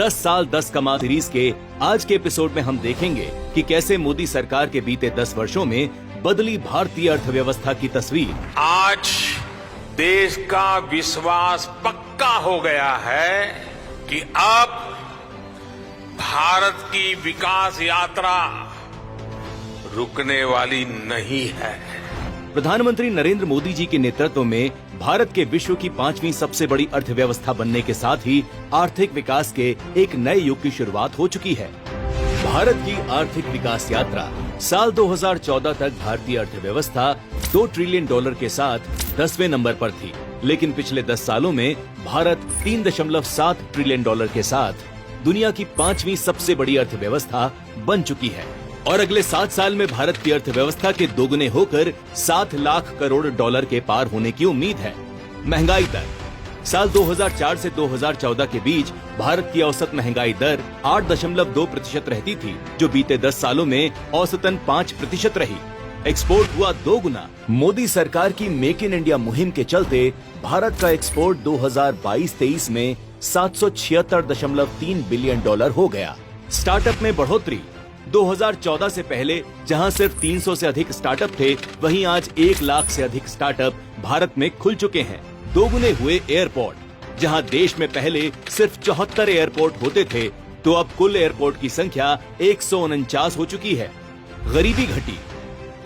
10 साल 10 कमाल सीरीज के आज के एपिसोड में हम देखेंगे कि कैसे मोदी सरकार के बीते 10 वर्षों में बदली भारतीय अर्थव्यवस्था की तस्वीर। आज देश का विश्वास पक्का हो गया है कि अब भारत की विकास यात्रा रुकने वाली नहीं है। प्रधानमंत्री नरेंद्र मोदी जी के नेतृत्व में भारत के विश्व की 5वीं सबसे बड़ी अर्थव्यवस्था बनने के साथ ही आर्थिक विकास के एक नए युग की शुरुआत हो चुकी है। भारत की आर्थिक विकास यात्रा साल 2014 तक भारतीय अर्थव्यवस्था $2 ट्रिलियन के साथ 10वें नंबर पर थी, लेकिन पिछले 10 सालों में भारत $3.7 ट्रिलियन के साथ दुनिया की 5वीं सबसे बड़ी अर्थव्यवस्था बन चुकी है और अगले 7 साल में भारत की अर्थव्यवस्था के दोगुने होकर $7 लाख करोड़ के पार होने की उम्मीद है। महंगाई दर साल 2004 से 2014 के बीच भारत की औसत महंगाई दर 8.2% रहती थी, जो बीते 10 सालों में औसतन 5% रही। एक्सपोर्ट हुआ 2 गुना। मोदी सरकार की मेक इन इंडिया मुहिम के चलते भारत का एक्सपोर्ट 2022-23 में $776.3 बिलियन हो गया। स्टार्टअप में बढ़ोतरी 2014 से पहले जहां सिर्फ 300 से अधिक स्टार्टअप थे, वहीं आज 1 लाख से अधिक स्टार्टअप भारत में खुल चुके हैं। दोगुने हुए एयरपोर्ट, जहां देश में पहले सिर्फ 74 एयरपोर्ट होते थे, तो अब कुल एयरपोर्ट की संख्या 149 हो चुकी है। गरीबी घटी।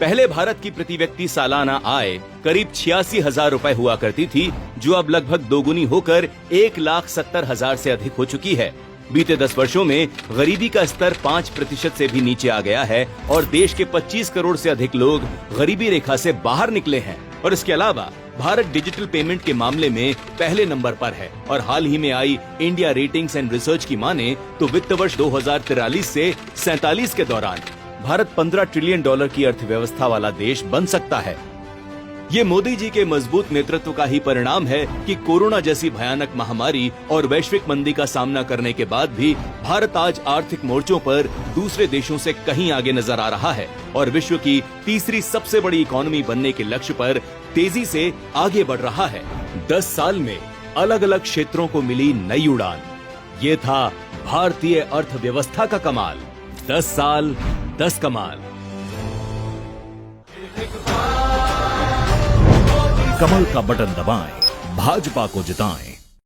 पहले भारत की प्रति व्यक्ति सालाना आय करीब 86,000 रुपए हुआ करती थी, जो अब लगभग दोगुनी होकर 1,70,000 से अधिक हो चुकी है। बीते 10 वर्षों में गरीबी का स्तर 5% से भी नीचे आ गया है और देश के 25 करोड़ से अधिक लोग गरीबी रेखा से बाहर निकले हैं। और इसके अलावा भारत डिजिटल पेमेंट के मामले में पहले नंबर पर है और हाल ही में आई इंडिया रेटिंग्स एंड रिसर्च की माने तो वित्त वर्ष 2043 से 47 के दौरान भारत $15 ट्रिलियन की अर्थव्यवस्था वाला देश बन सकता है। ये मोदी जी के मजबूत नेतृत्व का ही परिणाम है कि कोरोना जैसी भयानक महामारी और वैश्विक मंदी का सामना करने के बाद भी भारत आज आर्थिक मोर्चों पर दूसरे देशों से कहीं आगे नजर आ रहा है और विश्व की तीसरी सबसे बड़ी इकोनॉमी बनने के लक्ष्य पर तेजी से आगे बढ़ रहा है। 10 साल में अलग अलग क्षेत्रों को मिली नई उड़ान। ये था भारतीय अर्थव्यवस्था का कमाल। 10 साल 10 कमाल। कमल का बटन दबाएं, भाजपा को जिताएं।